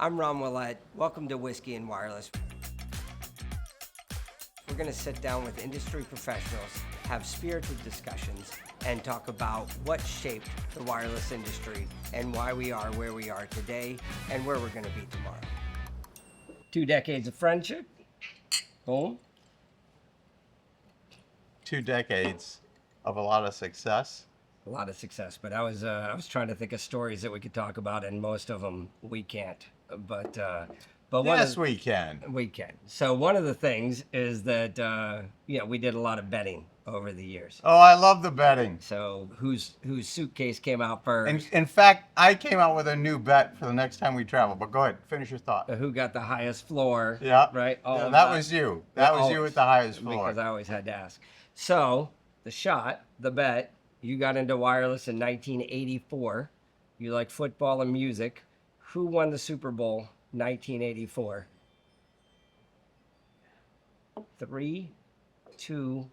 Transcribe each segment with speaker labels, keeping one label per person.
Speaker 1: I'm Ron Willett. Welcome to Whiskey and Wireless. We're going to sit down with industry professionals, have spirited discussions, and talk about what shaped the wireless industry and why we are where we are today and where we're going to be tomorrow. 2 decades of friendship. Boom.
Speaker 2: 2 decades of a lot of success.
Speaker 1: A lot of success, but I was trying to think of stories that we could talk about, and most of them we can't. But
Speaker 2: Yes, we can.
Speaker 1: we can. So one of the things is that we did a lot of betting over the years.
Speaker 2: Oh, I love the betting.
Speaker 1: So whose suitcase came out first?
Speaker 2: In fact, I came out with a new bet for the next time we travel. But go ahead, finish your thought.
Speaker 1: Who got the highest floor?
Speaker 2: Yeah.
Speaker 1: Right.
Speaker 2: Yeah, that was you. That was you with the highest floor.
Speaker 1: Because I always had to ask. So the bet. You got into wireless in 1984. You like football and music. Who won the Super Bowl 1984? 3, 2.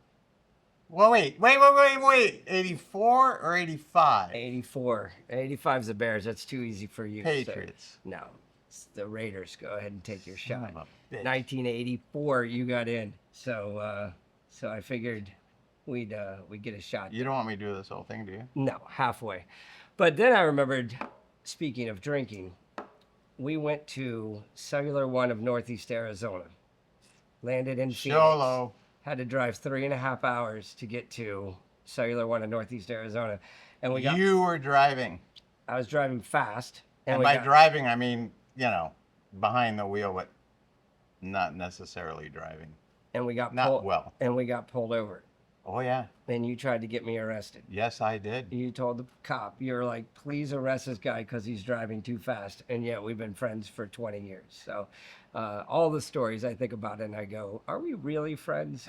Speaker 2: Well, wait. 84 or 85?
Speaker 1: 84. 85's the Bears. That's too easy for you.
Speaker 2: Patriots.
Speaker 1: So, no, it's the Raiders. Go ahead and take your
Speaker 2: Son
Speaker 1: shot.
Speaker 2: of a bitch.
Speaker 1: 1984, you got in. So I figured we'd get a shot.
Speaker 2: You don't want me to do this whole thing, do you?
Speaker 1: No, halfway. But then I remembered, speaking of drinking, we went to Cellular One of Northeast Arizona. Landed in Phoenix.
Speaker 2: Solo.
Speaker 1: Had to drive 3.5 hours to get to Cellular One of Northeast Arizona. And
Speaker 2: You were driving.
Speaker 1: I was driving fast.
Speaker 2: And by driving, I mean, behind the wheel, but not necessarily driving.
Speaker 1: And we got
Speaker 2: Not well.
Speaker 1: And we got pulled over.
Speaker 2: Oh, yeah.
Speaker 1: And you tried to get me arrested.
Speaker 2: Yes, I did.
Speaker 1: You told the cop, you're like, please arrest this guy because he's driving too fast. And yet we've been friends for 20 years. So all the stories I think about it and I go, are we really friends?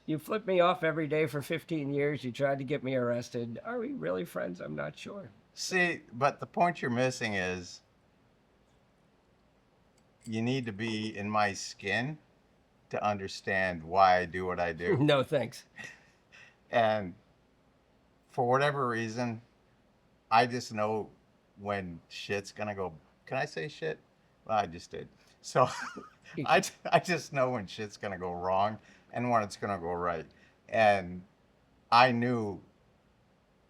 Speaker 1: You flipped me off every day for 15 years. You tried to get me arrested. Are we really friends? I'm not sure.
Speaker 2: See, but the point you're missing is you need to be in my skin to understand why I do what I do.
Speaker 1: No, thanks.
Speaker 2: And for whatever reason, I just know when shit's gonna go. Can I say shit? Well, I just did. So I just know when shit's gonna go wrong and when it's gonna go right. And I knew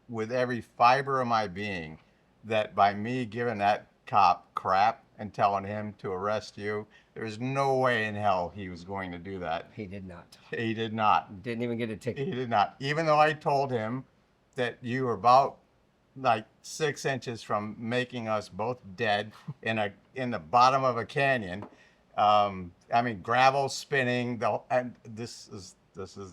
Speaker 2: with every fiber of my being that by me giving that cop crap and telling him to arrest you, there was no way in hell he was going to do that.
Speaker 1: He did not.
Speaker 2: He did not.
Speaker 1: Didn't even get a ticket.
Speaker 2: He did not. Even though I told him that you were about like 6 inches from making us both dead in the bottom of a canyon. I mean, gravel spinning. And this is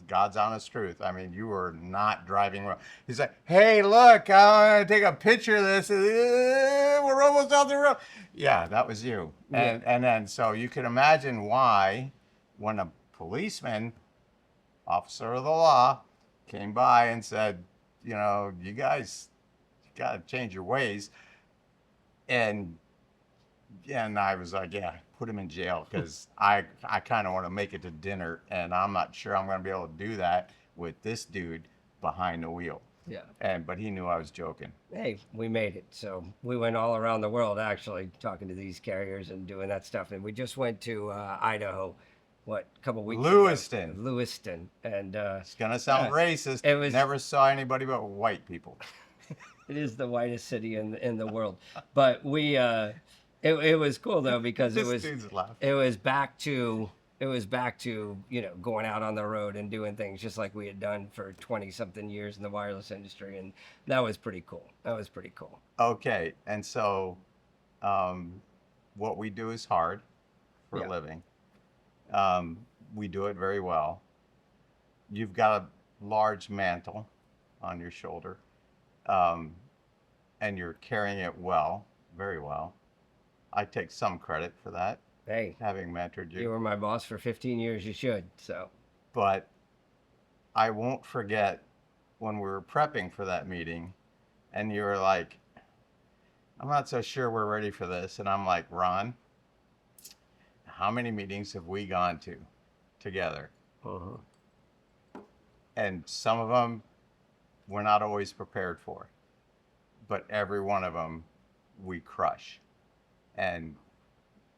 Speaker 2: God's honest truth. I mean, you were not driving well. He's like, hey, look, I want to take a picture of this. We're almost off the road. Yeah, that was you.
Speaker 1: Yeah.
Speaker 2: And then, so you can imagine why when a policeman, officer of the law, came by and said, you guys got to change your ways. And I was like, yeah, put him in jail because I kind of want to make it to dinner, and I'm not sure I'm going to be able to do that with this dude behind the wheel.
Speaker 1: Yeah.
Speaker 2: But he knew I was joking.
Speaker 1: Hey, we made it. So we went all around the world actually talking to these carriers and doing that stuff. And we just went to Idaho, a couple weeks
Speaker 2: Lewiston.
Speaker 1: ago. Lewiston. And
Speaker 2: It's going to sound racist.
Speaker 1: It was-
Speaker 2: Never saw anybody but white people.
Speaker 1: it is the whitest city in the world. But we it was cool though because
Speaker 2: This dude's laughing.
Speaker 1: it was back to going out on the road and doing things just like we had done for 20 something years in the wireless industry, and that was pretty cool.
Speaker 2: Okay, and so what we do is hard for
Speaker 1: Yeah.
Speaker 2: a living. We do it very well. You've got a large mantle on your shoulder, and you're carrying it well, very well. I take some credit for that,
Speaker 1: Hey,
Speaker 2: having mentored you.
Speaker 1: you were my boss for 15 years. You should. So
Speaker 2: But I won't forget when we were prepping for that meeting, and you were like, I'm not so sure we're ready for this. And I'm like, Ron, how many meetings have we gone to together? And some of them we're not always prepared for, but every one of them we crush. And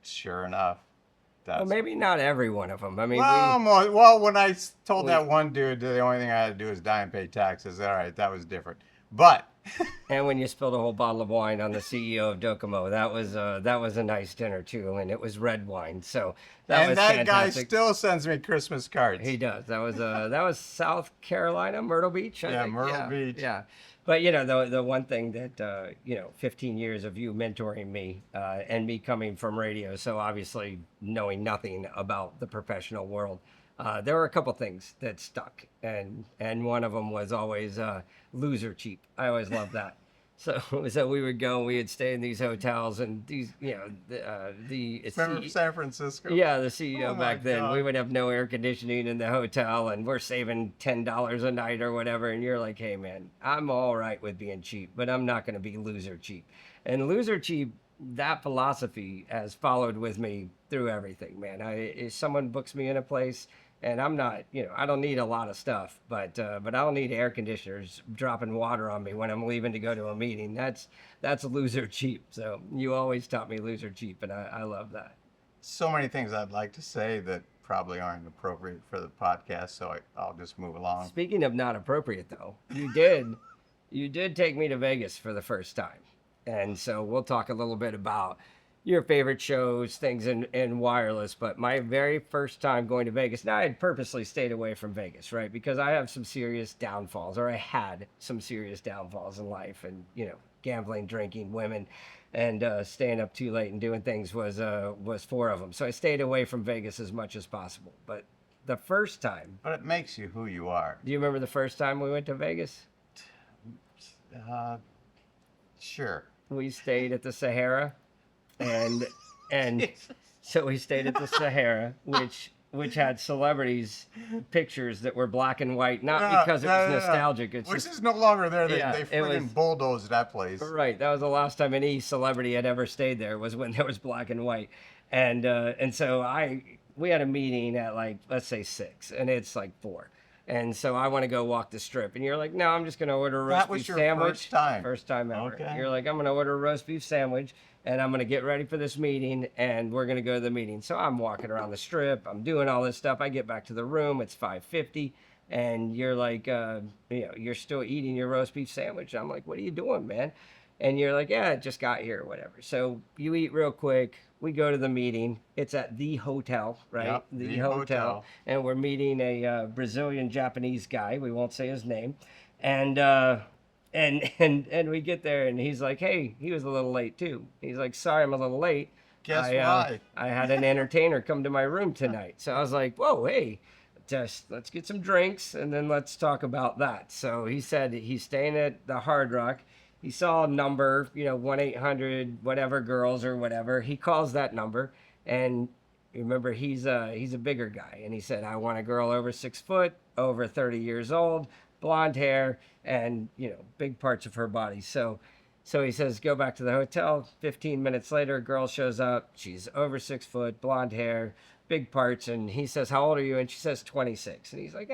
Speaker 2: sure enough,
Speaker 1: Well,
Speaker 2: that's
Speaker 1: maybe not every one of them. I mean,
Speaker 2: well, when I told
Speaker 1: we
Speaker 2: that one dude that the only thing I had to do is die and pay taxes, all right, that was different. But
Speaker 1: and when you spilled a whole bottle of wine on the CEO of Docomo, that was a nice dinner too, and it was red wine, so that
Speaker 2: and
Speaker 1: was
Speaker 2: that guy
Speaker 1: fantastic.
Speaker 2: still sends me Christmas cards.
Speaker 1: He does. That was South Carolina, Myrtle Beach, I
Speaker 2: Yeah,
Speaker 1: think.
Speaker 2: Myrtle
Speaker 1: Yeah,
Speaker 2: Beach.
Speaker 1: yeah. But you know, the one thing that 15 years of you mentoring me and me coming from radio, so obviously knowing nothing about the professional world, there were a couple things that stuck, and one of them was always loser cheap. I always loved that. So, so we would go, we would stay in these hotels, and these,
Speaker 2: Remember San Francisco?
Speaker 1: yeah, the CEO
Speaker 2: Oh my
Speaker 1: back then, we
Speaker 2: God.
Speaker 1: would have no air conditioning in the hotel, and we're saving $10 a night or whatever. And you're like, hey, man, I'm all right with being cheap, but I'm not going to be loser cheap. And loser cheap, that philosophy has followed with me through everything, man. If someone books me in a place, and I'm not, I don't need a lot of stuff, but I don't need air conditioners dropping water on me when I'm leaving to go to a meeting. That's loser cheap. So you always taught me loser cheap, and I love that.
Speaker 2: So many things I'd like to say that probably aren't appropriate for the podcast, so I'll just move along.
Speaker 1: Speaking of not appropriate, though, you did take me to Vegas for the first time, and so we'll talk a little bit about your favorite shows, things in wireless. But my very first time going to Vegas, now I had purposely stayed away from Vegas, right? Because I have some serious downfalls, or I had some serious downfalls in life, and gambling, drinking, women, and staying up too late and doing things was four of them. So I stayed away from Vegas as much as possible. But the first time,
Speaker 2: But it makes you who you are.
Speaker 1: do you remember the first time we went to Vegas?
Speaker 2: Uh, sure.
Speaker 1: We stayed at the Sahara, and so we stayed at the Sahara, which had celebrities pictures that were black and white, not because it was nostalgic. It's
Speaker 2: Which
Speaker 1: just
Speaker 2: is no longer there.
Speaker 1: Yeah,
Speaker 2: They
Speaker 1: it was-
Speaker 2: friggin' bulldozed that place.
Speaker 1: right. That was the last time any celebrity had ever stayed there, was when there was black and white, and so we had a meeting at, like, let's say 6, and it's like 4. And so I want to go walk the strip. And you're like, no, I'm just going to order a roast
Speaker 2: That was
Speaker 1: beef
Speaker 2: your
Speaker 1: sandwich.
Speaker 2: first time?
Speaker 1: First time ever.
Speaker 2: Okay.
Speaker 1: You're like, I'm going to order a roast beef sandwich, and I'm going to get ready for this meeting, and we're going to go to the meeting. So I'm walking around the strip. I'm doing all this stuff. I get back to the room. It's 5:50, and you're like, you're still eating your roast beef sandwich. I'm like, what are you doing, man? And you're like, yeah, I just got here or whatever. So you eat real quick. We go to the meeting. It's at the hotel, right?
Speaker 2: Yep, the hotel.
Speaker 1: And we're meeting a Brazilian Japanese guy. We won't say his name. And and we get there, and he's like, hey, he was a little late too. He's like, sorry, I'm a little late.
Speaker 2: Guess why?
Speaker 1: I had an entertainer come to my room tonight. So I was like, whoa, hey, just let's get some drinks, and then let's talk about that. So he said he's staying at the Hard Rock. He saw a number, 1-800 whatever girls or whatever. He calls that number, and remember, he's a bigger guy, and he said, I want a girl over 6 foot, over 30 years old, blonde hair, and big parts of her body. So he says, go back to the hotel. 15 minutes later, a girl shows up. She's over 6 foot, blonde hair, big parts. And he says, how old are you? And she says 26. And he's like,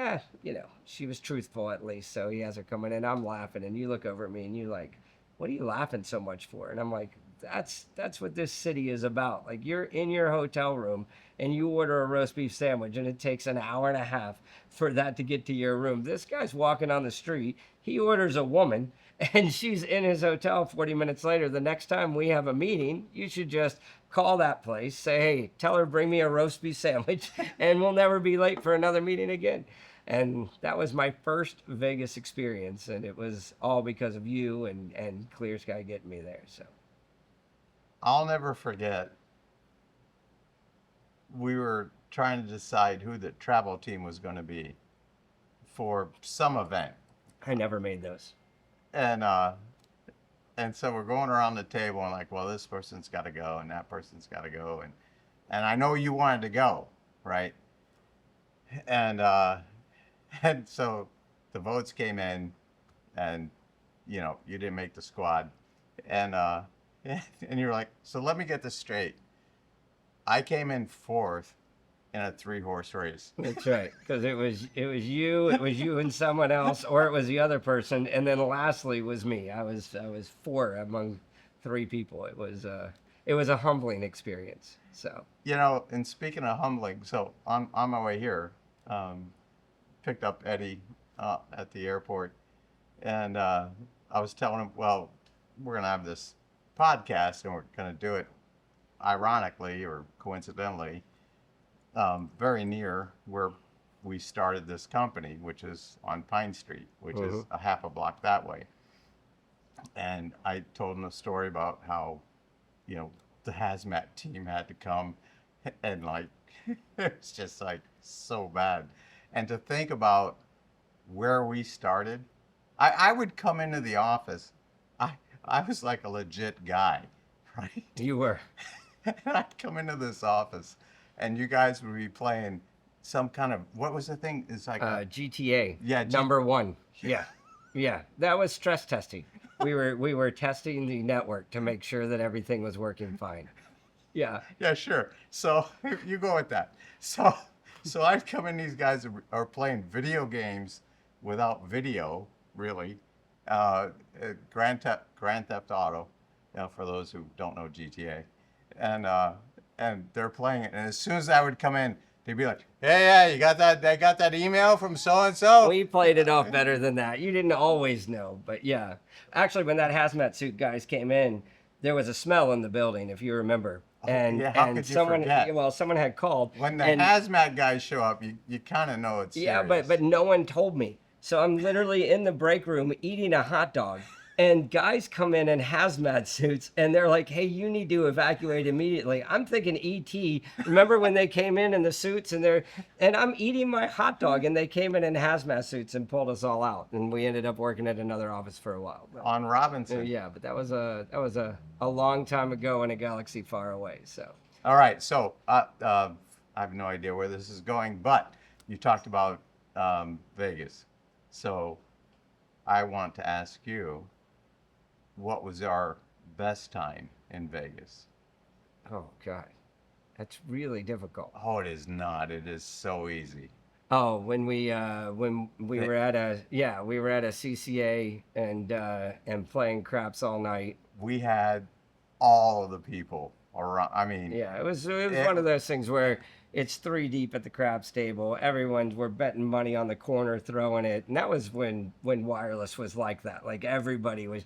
Speaker 1: she was truthful at least. So he has her coming in. I'm laughing. And you look over at me and you're like, what are you laughing so much for? And I'm like, that's what this city is about. Like, you're in your hotel room and you order a roast beef sandwich, and it takes an hour and a half for that to get to your room. This guy's walking on the street. He orders a woman, and she's in his hotel 40 minutes later. The next time we have a meeting, you should just call that place, say, hey, tell her bring me a roast beef sandwich, and we'll never be late for another meeting again. And that was my first Vegas experience, and it was all because of you and ClearSky getting me there. So
Speaker 2: I'll never forget. We were trying to decide who the travel team was going to be for some event.
Speaker 1: I never made those.
Speaker 2: And so we're going around the table and like, well, this person's got to go and that person's got to go, and I know you wanted to go, right? And so the votes came in, and you didn't make the squad, and you were like, so let me get this straight. I came in 4th in a 3-horse race.
Speaker 1: That's right, because it was you and someone else, or it was the other person, and then lastly was me. I was 4 among 3 people. It was it was a humbling experience. So
Speaker 2: You know, and speaking of humbling, so on my way here, picked up Eddie at the airport, and I was telling him, well, we're gonna have this podcast, and we're gonna do it ironically or coincidentally, very near where we started this company, which is on Pine Street, which is a half a block that way. And I told him a story about how, you know, the hazmat team had to come and like, it's just like so bad. And to think about where we started, I would come into the office. I, I was like a legit guy, right?
Speaker 1: you were.
Speaker 2: And I'd come into this office and you guys would be playing some kind of, what was the thing? It's like
Speaker 1: GTA.
Speaker 2: Yeah,
Speaker 1: Number one. Yeah. Yeah. That was stress testing. We were testing the network to make sure that everything was working fine. Yeah.
Speaker 2: yeah, sure. So you go with that. So I'd come in, these guys are playing video games without video, really. Grand Theft Auto, you know, for those who don't know GTA. And they're playing it. And as soon as I would come in, they'd be like, "Hey, yeah, you got that? They got that email from so and so."
Speaker 1: We played it off better than that. You didn't always know, but yeah. Actually, when that hazmat suit guys came in, there was a smell in the building, if you remember. And
Speaker 2: yeah, how
Speaker 1: and
Speaker 2: could you
Speaker 1: someone
Speaker 2: forget?
Speaker 1: well, someone had called.
Speaker 2: When the
Speaker 1: and
Speaker 2: hazmat guys show up, you kind of know it's serious.
Speaker 1: yeah, but no one told me. So I'm literally in the break room eating a hot dog. And guys come in hazmat suits and they're like, "Hey, you need to evacuate immediately." I'm thinking ET. Remember when they came in the suits and I'm eating my hot dog and they came in hazmat suits and pulled us all out and we ended up working at another office for a while. But,
Speaker 2: On Robinson.
Speaker 1: yeah, but that was a long time ago in a galaxy far away. So
Speaker 2: All right, so I have no idea where this is going, but you talked about Vegas. So I want to ask you, what was our best time in Vegas?
Speaker 1: oh god, that's really difficult.
Speaker 2: Oh, it is not. It is so easy.
Speaker 1: Oh, when we were at a CCA and playing craps all night.
Speaker 2: We had all of the people around. I mean,
Speaker 1: Yeah, it was one of those things where it's three deep at the craps table. We're betting money on the corner, throwing it, and that was when wireless was like that. Like everybody was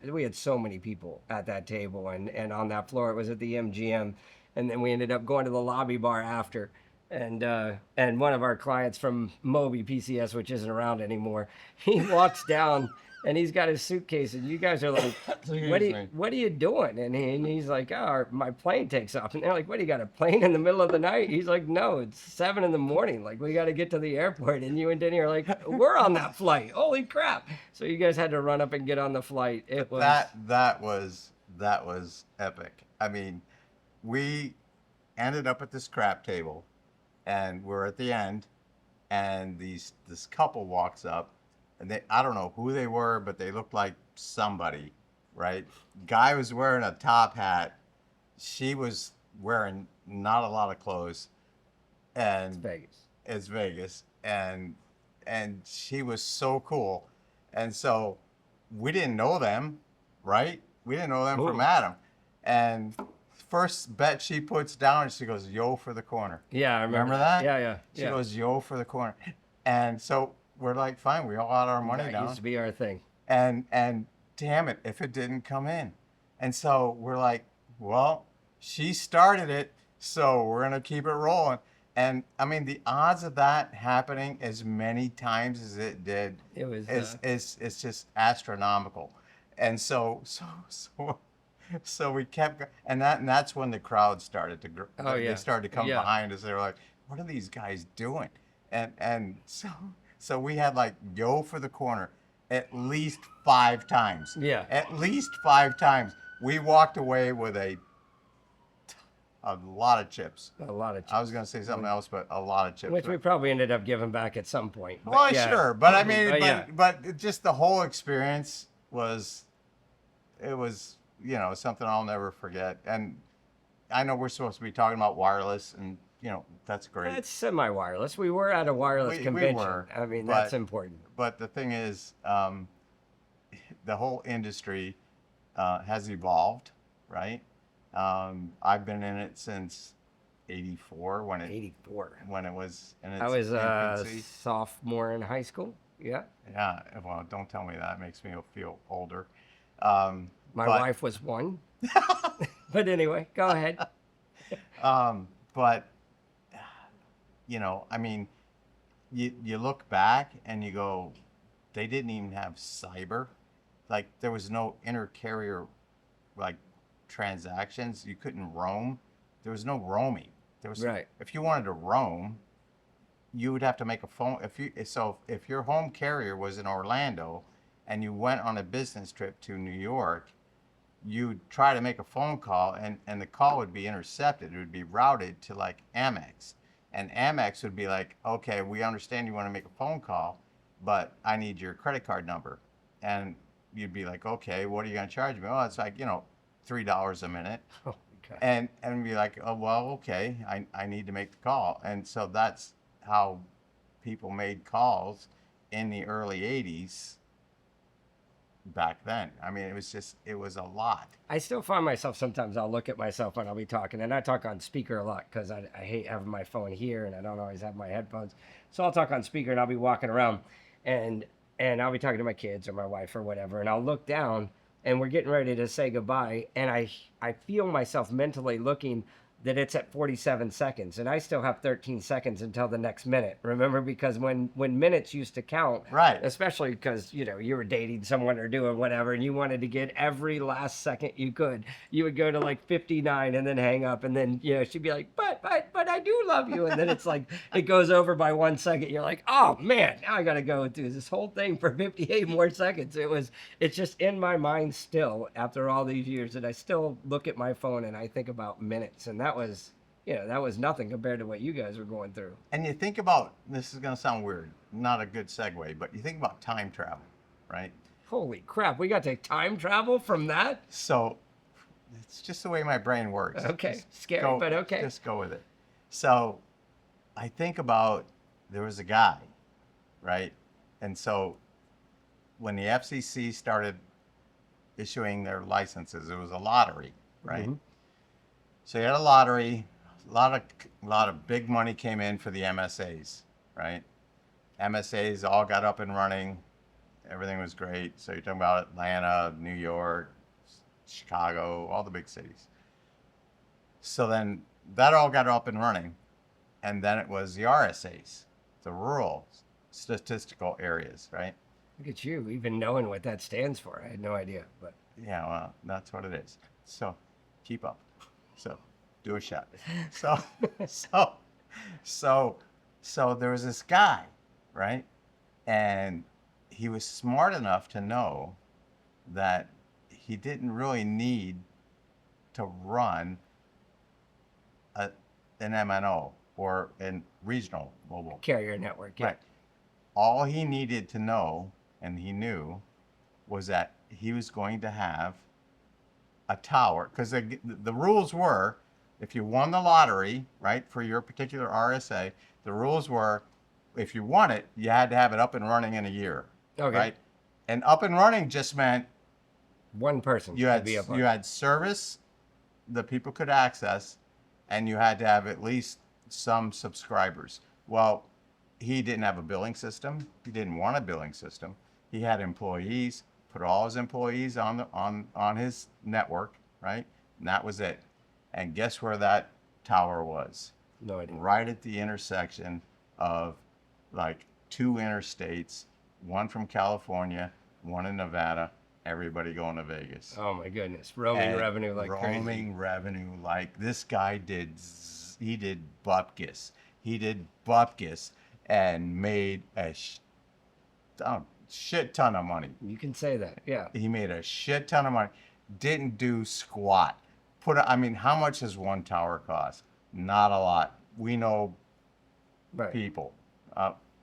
Speaker 1: we had so many people at that table, and on that floor it was at the MGM, and then we ended up going to the lobby bar after. And one of our clients from Moby PCS, which isn't around anymore, he walks down and he's got his suitcase, and you guys are like, "What are you doing?" And he's like, "Oh, my plane takes off." And they're like, "What? You got a plane in the middle of the night?" He's like, "No, it's 7 a.m. Like we got to get to the airport." And you and Denny are like, "We're on that flight! Holy crap!" So you guys had to run up and get on the flight. It was
Speaker 2: that was epic. I mean, we ended up at this crap table, and we're at the end, and this couple walks up, and I don't know who they were, but they looked like somebody, right? Guy was wearing a top hat. She was wearing not a lot of clothes, and
Speaker 1: It's Vegas.
Speaker 2: It's Vegas, and she was so cool, and so we didn't know them, right? We didn't know them from
Speaker 1: Ooh.
Speaker 2: Adam, and first bet she puts down, she goes, "Yo for the corner."
Speaker 1: Yeah, I
Speaker 2: Remember that?
Speaker 1: Yeah.
Speaker 2: She goes, "Yo for the corner," and so we're like, fine, we all had our money
Speaker 1: That
Speaker 2: down,
Speaker 1: used to be our thing.
Speaker 2: and damn it, if it didn't come in, and so we're like, well, she started it, so we're gonna keep it rolling. And I mean, the odds of that happening as many times as it did
Speaker 1: It was
Speaker 2: it's just astronomical. And so we kept, and that's when the crowd started to grow.
Speaker 1: Oh, yeah.
Speaker 2: They started to come
Speaker 1: Yeah.
Speaker 2: behind us. They were like, "What are these guys doing?" And so we had like "Yo for the corner" at least 5 times.
Speaker 1: Yeah.
Speaker 2: At least 5 times. We walked away with a lot of chips.
Speaker 1: a lot of
Speaker 2: I was gonna say something else, but a lot of chips.
Speaker 1: which we probably ended up giving back at some point. But
Speaker 2: Well,
Speaker 1: yeah.
Speaker 2: sure, but I mean,
Speaker 1: Yeah.
Speaker 2: but just the whole experience was, it was, you know, something I'll never forget. And I know we're supposed to be talking about wireless, and you know that's great.
Speaker 1: It's semi-wireless. We were at a wireless
Speaker 2: We
Speaker 1: convention.
Speaker 2: were,
Speaker 1: I mean,
Speaker 2: but-
Speaker 1: that's important.
Speaker 2: But the thing is, the whole industry has evolved, right? I've been in it since '84
Speaker 1: '84.
Speaker 2: when it was in
Speaker 1: I
Speaker 2: its
Speaker 1: was a
Speaker 2: infancy.
Speaker 1: sophomore in high school. Yeah.
Speaker 2: Yeah, well, don't tell me that. It makes me feel older.
Speaker 1: My
Speaker 2: But
Speaker 1: wife was one. But anyway, go ahead.
Speaker 2: but I mean, you look back and you go, they didn't even have cyber. Like there was no inter-carrier like transactions. You couldn't roam. There was no roaming. There was
Speaker 1: Right.
Speaker 2: If you wanted to roam, you would have to make a phone. If your home carrier was in Orlando and you went on a business trip to New York, you'd try to make a phone call and the call would be intercepted. It would be routed to like Amex. And Amex would be like, okay, we understand you want to make a phone call, but I need your credit card number. And you'd be like, okay, what are you going to charge me? Oh, it's like, $3 a minute.
Speaker 1: Oh, God.
Speaker 2: And be like, oh, well, okay, I need to make the call. And so that's how people made calls in the early 80s back then. I mean, it was a lot.
Speaker 1: I still find myself sometimes I'll look at myself when I'll be talking, and I talk on speaker a lot because I hate having my phone here and I don't always have my headphones. So I'll talk on speaker and I'll be walking around and I'll be talking to my kids or my wife or whatever, and I'll look down and we're getting ready to say goodbye, and I feel myself mentally looking that it's at 47 seconds and I still have 13 seconds until the next minute. Remember, because when minutes used to count,
Speaker 2: Right.
Speaker 1: especially because you were dating someone or doing whatever and you wanted to get every last second you could, you would go to like 59 and then hang up, and then she'd be like, but I do love you, and then it's like it goes over by 1 second. You're like, oh man, now I gotta go through this whole thing for 58 more seconds. It's just in my mind still after all these years that I still look at my phone and I think about minutes, and that was nothing compared to what you guys were going through.
Speaker 2: And you think about, this is going to sound weird, not a good segue, but you think about time travel, right?
Speaker 1: Holy crap, we got to time travel from that?
Speaker 2: So it's just the way my brain works.
Speaker 1: Okay, scary, but okay.
Speaker 2: Just go with it. So I think about, there was a guy, right? And so when the FCC started issuing their licenses, it was a lottery, right? Mm-hmm. So you had a lottery, a lot of big money came in for the MSAs, right? MSAs all got up and running. Everything was great. So you're talking about Atlanta, New York, Chicago, all the big cities. So then that all got up and running. And then it was the RSAs, the rural statistical areas, right?
Speaker 1: Look at you, even knowing what that stands for. I had no idea, but
Speaker 2: yeah, well, that's what it is. So keep up. So do a shot. So there was this guy, right? And he was smart enough to know that he didn't really need to run an MNO or a regional mobile
Speaker 1: carrier network. Yeah.
Speaker 2: Right. All he needed to know, and he knew, was that he was going to have a tower, because the rules were, if you won the lottery, right, for your particular RSA, the rules were, if you won it, you had to have it up and running in a year.
Speaker 1: Okay.
Speaker 2: Right? And up and running just meant
Speaker 1: one person.
Speaker 2: You had service that people could access, and you had to have at least some subscribers. Well, he didn't have a billing system. He didn't want a billing system. He had employees. Put all his employees on his network, right? And that was it. And guess where that tower was?
Speaker 1: No idea.
Speaker 2: Right at the intersection of like two interstates, one from California, one in Nevada, everybody going to Vegas.
Speaker 1: Oh my goodness. Roaming revenue like crazy.
Speaker 2: Roaming revenue like this guy did. He did bupkis. He did bupkis and made a shit ton of money.
Speaker 1: You can say that, yeah.
Speaker 2: He made a shit ton of money. Didn't do squat. How much does one tower cost? Not a lot. We know people.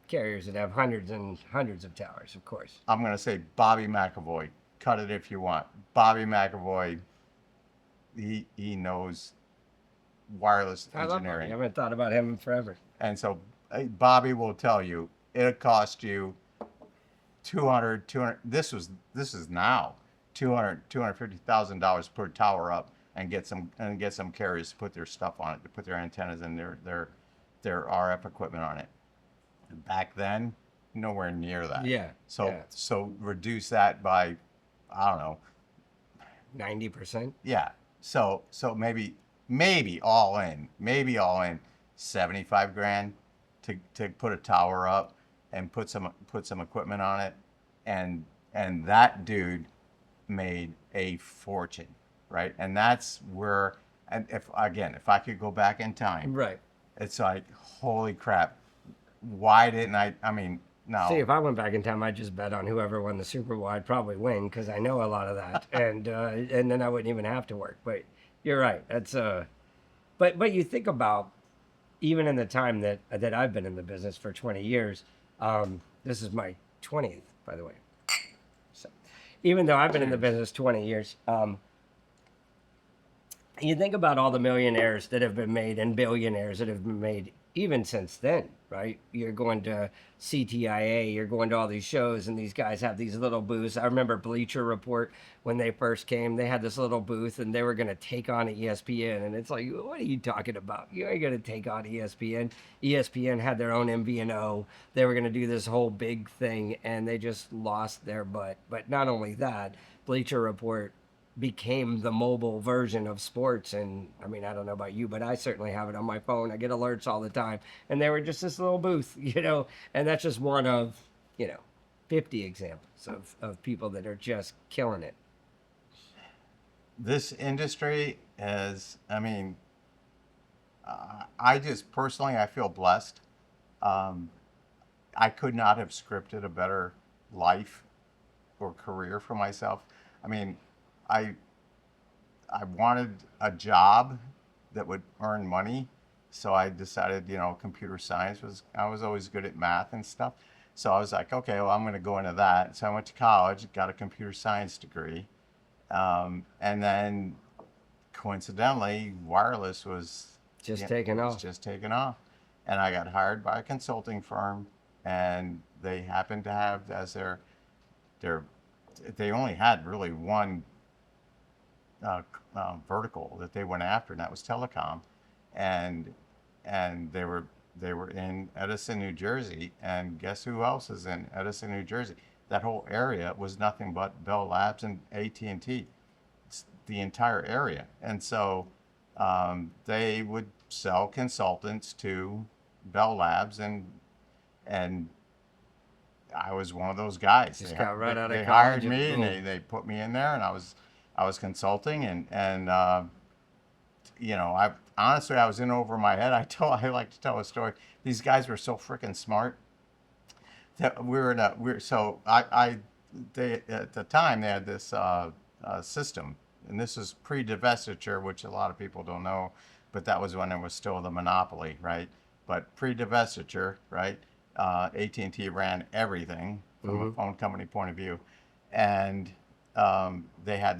Speaker 1: Carriers that have hundreds and hundreds of towers, of course.
Speaker 2: I'm going to say Bobby McAvoy. Cut it if you want. Bobby McAvoy, he knows wireless engineering.
Speaker 1: I haven't thought about him in forever.
Speaker 2: And so Bobby will tell you, it'll cost you $200, this is now $250,000 per tower up and get some carriers to put their stuff on it, to put their antennas and their RF equipment on it. Back then, nowhere near that.
Speaker 1: Yeah.
Speaker 2: So reduce that by, I don't know,
Speaker 1: 90%.
Speaker 2: yeah. So maybe all in 75 grand to put a tower up and put some equipment on it, and that dude made a fortune, right? And that's where, and if I could go back in time,
Speaker 1: Right.
Speaker 2: it's like, holy crap, why didn't I mean, no.
Speaker 1: See, if I went back in time, I'd just bet on whoever won the Super Bowl. I'd probably win because I know a lot of that, and then I wouldn't even have to work. But you're right. That's but you think about even in the time that I've been in the business for 20 years. This is my 20th, by the way. So, even though I've been in the business 20 years, you think about all the millionaires that have been made and billionaires that have been made even since then, right? You're going to CTIA, you're going to all these shows, and these guys have these little booths. I remember Bleacher Report, when they first came, they had this little booth, and they were going to take on ESPN. And it's like, what are you talking about? You ain't going to take on ESPN. ESPN had their own MVNO. They were going to do this whole big thing, and they just lost their butt. But not only that, Bleacher Report became the mobile version of sports. And I mean, I don't know about you, but I certainly have it on my phone. I get alerts all the time, and they were just this little booth, and that's just one of 50 examples of people that are just killing it.
Speaker 2: This industry is, I mean, I just personally, I feel blessed. I could not have scripted a better life or career for myself. I mean, I wanted a job that would earn money, so I decided, computer science I was always good at math and stuff. So I was like, okay, well, I'm going to go into that. So I went to college, got a computer science degree, and then coincidentally, wireless was
Speaker 1: Just taking off.
Speaker 2: just taking off, and I got hired by a consulting firm, and they happened to have as their they only had really one vertical that they went after, and that was telecom, and they were in Edison, New Jersey, and guess who else is in Edison, New Jersey? That whole area was nothing but Bell Labs and AT&T. It's the entire area, and so they would sell consultants to Bell Labs, and I was one of those guys.
Speaker 1: Just got right out of
Speaker 2: they
Speaker 1: college
Speaker 2: hired me,
Speaker 1: and
Speaker 2: and they put me in there, and I was consulting, and I honestly, I was in over my head. I like to tell a story. These guys were so freaking smart that they at the time they had this system, and this was pre-divestiture, which a lot of people don't know, but that was when it was still the monopoly, right? But pre-divestiture, right? AT&T ran everything from a phone company point of view, and they had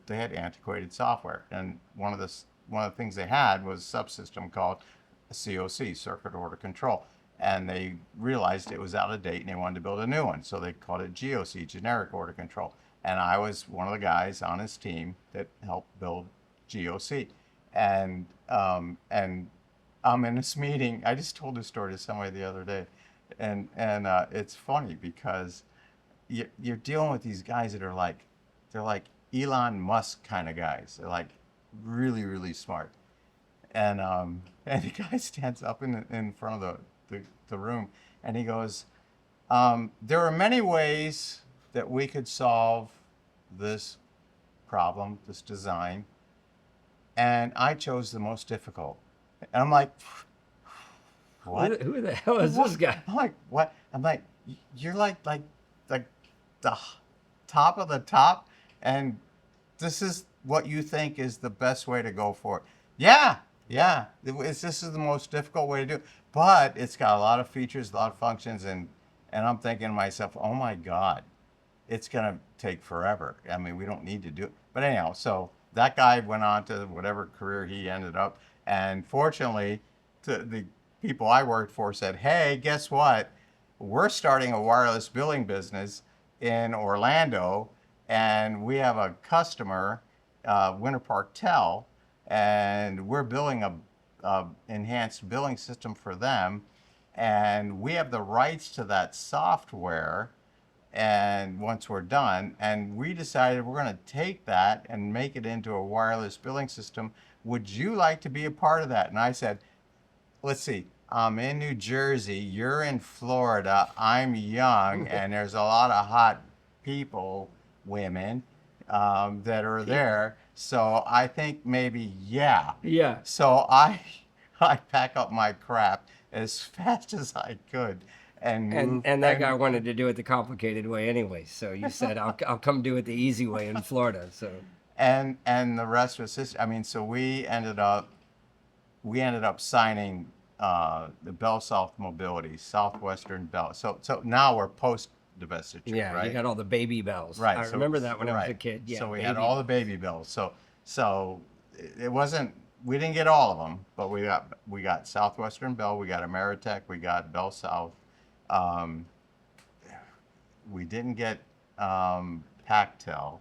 Speaker 2: antiquated software, and one of the things they had was a subsystem called a COC, circuit order control, and they realized it was out of date and they wanted to build a new one, so they called it GOC, generic order control, and I was one of the guys on his team that helped build GOC, and I'm in this meeting. I just told this story to somebody the other day, and it's funny because you're dealing with these guys that are they're like Elon Musk kind of guys. They're like really, really smart. And the guy stands up in front of the room, and he goes, there are many ways that we could solve this problem, this design, and I chose the most difficult. And I'm like, what?
Speaker 1: Who the hell is this guy?
Speaker 2: I'm like, what? I'm like, you're like the top of the top, and this is what you think is the best way to go for it. Yeah. This is the most difficult way to do it, but it's got a lot of features, a lot of functions, and I'm thinking to myself, oh my God, it's gonna take forever. I mean, we don't need to do it. But anyhow, so that guy went on to whatever career he ended up, and fortunately, the people I worked for said, hey, guess what? We're starting a wireless billing business in Orlando, and we have a customer Winter Park Tel, and we're building a enhanced billing system for them, and we have the rights to that software. And once we're done, and we decided we're going to take that and make it into a wireless billing system. Would you like to be a part of that? And I said, let's see, I'm in New Jersey, you're in Florida, I'm young, and there's a lot of hot people, women, that are there. So I think maybe, yeah.
Speaker 1: Yeah.
Speaker 2: So I pack up my crap as fast as I could and move.
Speaker 1: And that guy wanted to do it the complicated way anyway. So you said, I'll come do it the easy way in Florida. So
Speaker 2: and the rest was history. I mean, so we ended up signing the Bell South Mobility, Southwestern Bell. So now we're post divestiture,
Speaker 1: yeah,
Speaker 2: right?
Speaker 1: you got all the baby bells.
Speaker 2: Right.
Speaker 1: I
Speaker 2: So,
Speaker 1: remember that when I was a
Speaker 2: right.
Speaker 1: kid. Yeah.
Speaker 2: So we
Speaker 1: baby.
Speaker 2: had all the baby bells. So it wasn't. We didn't get all of them, but we got Southwestern Bell, we got Ameritech, we got Bell South. We didn't get Pactel,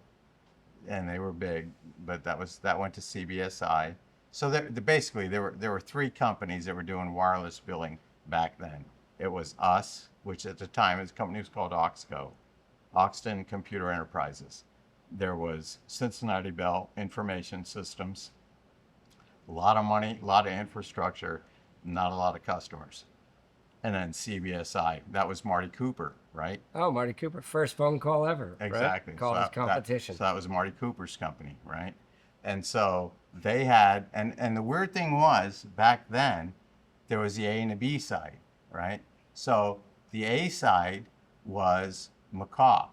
Speaker 2: and they were big, but that went to CBSI. So basically there were three companies that were doing wireless billing back then. It was us, which at the time the company was called Oxco, Oxton Computer Enterprises. There was Cincinnati Bell Information Systems. A lot of money, a lot of infrastructure, not a lot of customers. And then CBSI, that was Marty Cooper, right?
Speaker 1: Oh, Marty Cooper, first phone call ever.
Speaker 2: Exactly.
Speaker 1: Right? Called his competition.
Speaker 2: So that was Marty Cooper's company, right? And so they had, and the weird thing was, back then, there was the A and the B side, right? So the A side was McCaw,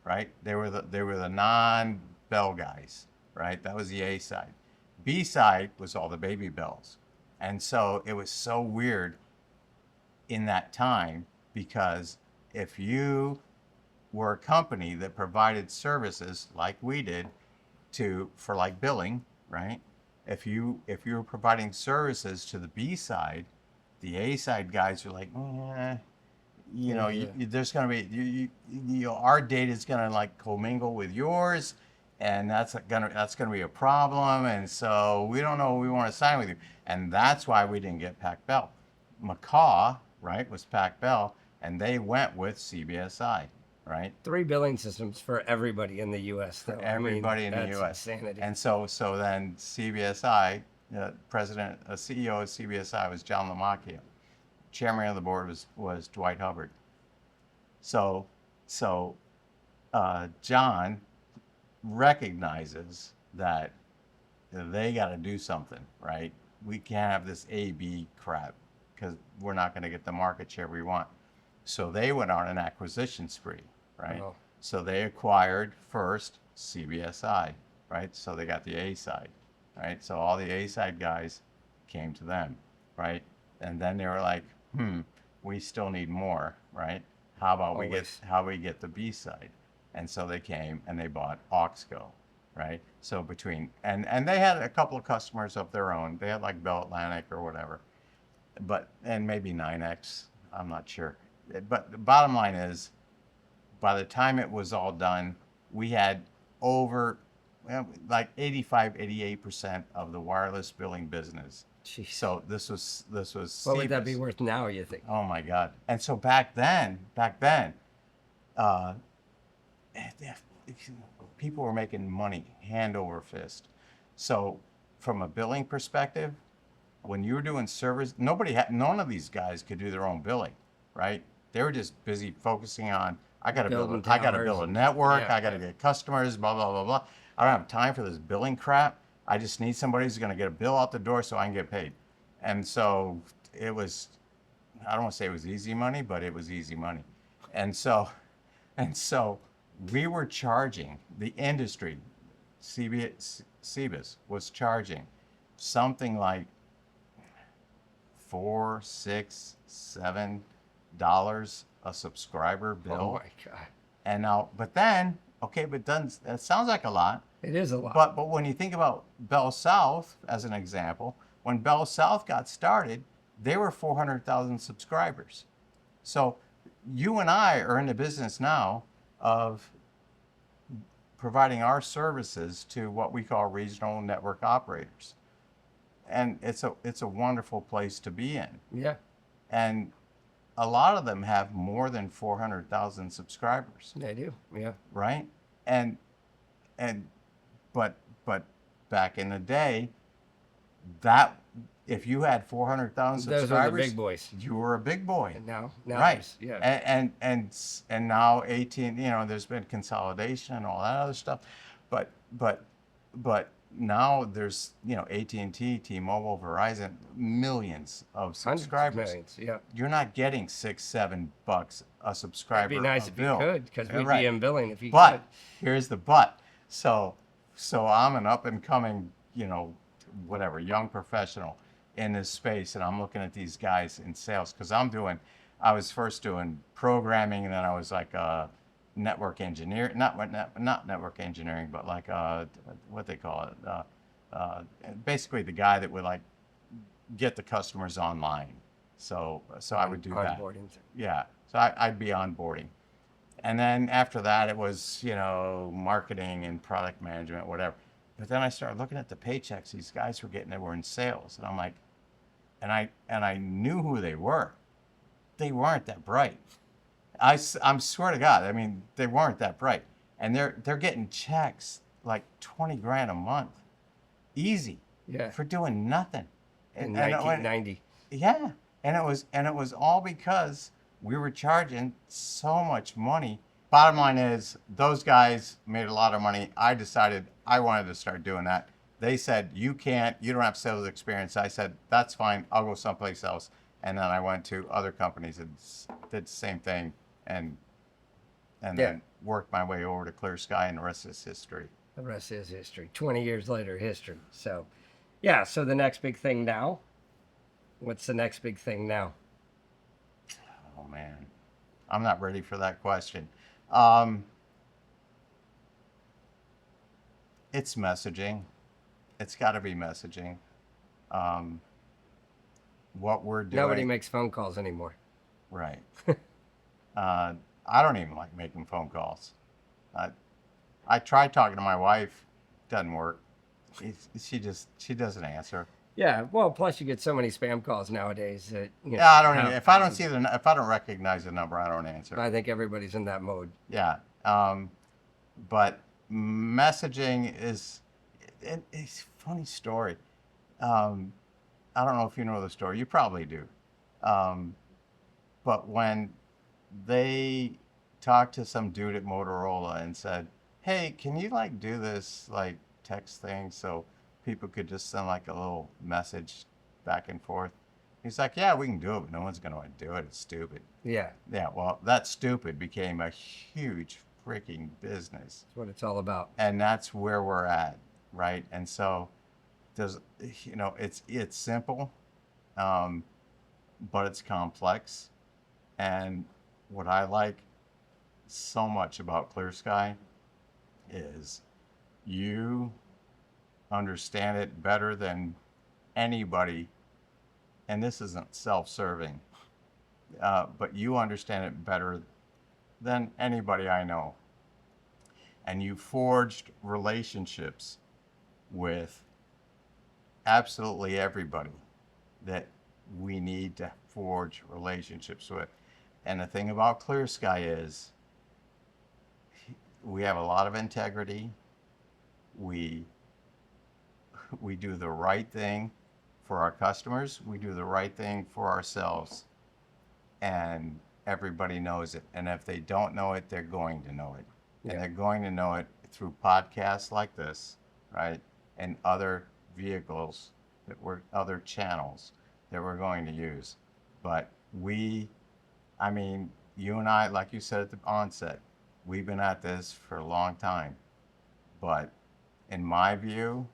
Speaker 2: right? They were the non-Bell guys, right? That was the A side. B side was all the baby bells. And so it was so weird in that time, because if you were a company that provided services like we did for like billing, right? If you were providing services to the B side, the A side guys are like, there's going to be, our data is going to like commingle with yours, and that's going to be a problem, and so we don't know, we want to sign with you. And that's why we didn't get Pac Bell. McCaw, right, was Pac Bell, and they went with CBSI, right?
Speaker 1: 3 billing systems for everybody in the U.S. though.
Speaker 2: Everybody in the U.S.
Speaker 1: Insanity.
Speaker 2: And so then CBSI, CEO of CBSI was John Lamacchia. Chairman of the board was Dwight Hubbard. So John recognizes that they got to do something, right? We can't have this A-B crap, because we're not going to get the market share we want. So they went on an acquisition spree, right?
Speaker 1: Oh.
Speaker 2: So they acquired first CBSI, right? So they got the A side, right? So all the A side guys came to them, right? And then they were like, we still need more, right? How about we get the B side? And so they came and they bought Oxco, right? So and they had a couple of customers of their own. They had like Bell Atlantic or whatever, and maybe 9X, I'm not sure. But the bottom line is, by the time it was all done, we had over like 85, 88% of the wireless billing business.
Speaker 1: Jeez.
Speaker 2: So this was
Speaker 1: What would that be worth now, you think?
Speaker 2: Oh my God. And so back then, people were making money hand over fist. So from a billing perspective, when you were doing service, none of these guys could do their own billing, right? They were just busy focusing on, I got to build a network,
Speaker 1: Yeah.
Speaker 2: I got to get customers, blah, blah, blah, blah. I don't have time for this billing crap. I just need somebody who's going to get a bill out the door so I can get paid. And so it was, I don't want to say it was easy money, but it was easy money. And so we were charging, the industry, CBIS was charging something like $4, $6, $7 a subscriber bill.
Speaker 1: Oh my God.
Speaker 2: And now, that sounds like a lot.
Speaker 1: It is a lot.
Speaker 2: But when you think about Bell South as an example, when Bell South got started, they were 400,000 subscribers. So you and I are in the business now of providing our services to what we call regional network operators. And it's a wonderful place to be in.
Speaker 1: Yeah,
Speaker 2: And a lot of them have more than 400,000 subscribers,
Speaker 1: they do. Yeah.
Speaker 2: right? And and but back in the day, that if you had 400,000
Speaker 1: Those are the
Speaker 2: subscribers,
Speaker 1: big boys.
Speaker 2: you were a big boy.
Speaker 1: And now
Speaker 2: Right.
Speaker 1: there's, yeah.
Speaker 2: And now 18, there's been consolidation and all that other stuff. But now there's, AT&T, T-Mobile, Verizon, millions of
Speaker 1: Hundreds of
Speaker 2: subscribers.
Speaker 1: millions. Yeah.
Speaker 2: You're not getting $6-7 a subscriber.
Speaker 1: It'd be nice
Speaker 2: a
Speaker 1: if
Speaker 2: bill.
Speaker 1: you could, because we'd
Speaker 2: Right.
Speaker 1: be in billing if you
Speaker 2: But
Speaker 1: could.
Speaker 2: here's the but. So I'm an up and coming, whatever, young professional in this space, and I'm looking at these guys in sales because I was first doing programming, and then I was like network engineer, not network engineering, but like what they call it, basically the guy that would like get the customers online. So I would do that.
Speaker 1: Onboarding.
Speaker 2: Yeah. So I'd be onboarding. And then after that, it was, marketing and product management, whatever. But then I started looking at the paychecks these guys were getting that were in sales. And I'm like, and I knew who they were. They weren't that bright. I'm swear to God, I mean, they weren't that bright. And they're getting checks like 20 grand a month. Easy.
Speaker 1: Yeah.
Speaker 2: For doing nothing.
Speaker 1: In
Speaker 2: And
Speaker 1: 1990.
Speaker 2: yeah, and it was all because we were charging so much money. Bottom line is, those guys made a lot of money. I decided I wanted to start doing that. They said, you don't have sales experience. I said, that's fine, I'll go someplace else. And then I went to other companies and did the same thing, and then worked my way over to ClearSky, and the rest is history.
Speaker 1: The rest is history. 20 years later, history. So, yeah. So the next big thing now. What's the next big thing now?
Speaker 2: Oh man, I'm not ready for that question. It's messaging. It's got to be messaging. What we're doing.
Speaker 1: Nobody makes phone calls anymore.
Speaker 2: Right. I don't even like making phone calls. I tried talking to my wife. Doesn't work. She doesn't answer.
Speaker 1: Yeah. Well, plus you get so many spam calls nowadays that
Speaker 2: Yeah, I don't even, if I don't recognize the number, I don't answer.
Speaker 1: I think everybody's in that mode.
Speaker 2: Yeah. But messaging is it's a funny story. I don't know if you know the story. You probably do. But when they talked to some dude at Motorola and said, hey, can you like do this like text thing so people could just send like a little message back and forth? He's like, yeah, we can do it, but no one's going to do it. It's stupid.
Speaker 1: Yeah.
Speaker 2: Yeah, well, that stupid became a huge freaking business.
Speaker 1: That's what it's all about.
Speaker 2: And that's where we're at, right? And so there's, it's simple, but it's complex. And what I like so much about ClearSky is you understand it better than anybody. And this isn't self-serving, but you understand it better than anybody I know. And you forged relationships with absolutely everybody that we need to forge relationships with. And the thing about ClearSky is we have a lot of integrity. We do the right thing for our customers. We do the right thing for ourselves. And everybody knows it. And if they don't know it, they're going to know it.
Speaker 1: Yeah.
Speaker 2: And they're going to know it through podcasts like this, right? And other vehicles other channels that we're going to use. But you and I, like you said at the onset, we've been at this for a long time. But in my view,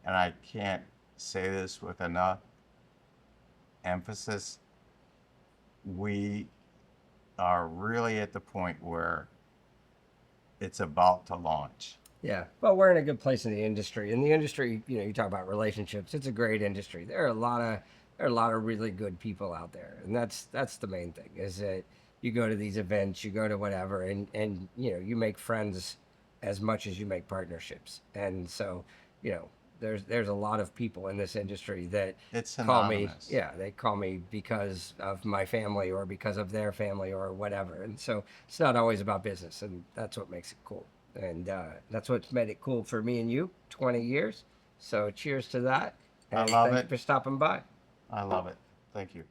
Speaker 2: and I can't say this with enough emphasis, we are really at the point where it's about to launch.
Speaker 1: Yeah. Well, we're in a good place in the industry. In the industry, you talk about relationships. It's a great industry. There are a lot of really good people out there, and that's the main thing. Is that you go to these events, you go to whatever, and you make friends as much as you make partnerships. And so, you know, there's a lot of people in this industry that
Speaker 2: It's
Speaker 1: call me,
Speaker 2: synonymous.
Speaker 1: yeah, they call me because of my family or because of their family or whatever. And so it's not always about business, and that's what makes it cool. And that's what's made it cool for me and you, 20 years. So cheers to that,
Speaker 2: I
Speaker 1: and
Speaker 2: love
Speaker 1: thank
Speaker 2: it.
Speaker 1: you for stopping by.
Speaker 2: I love it. Thank you.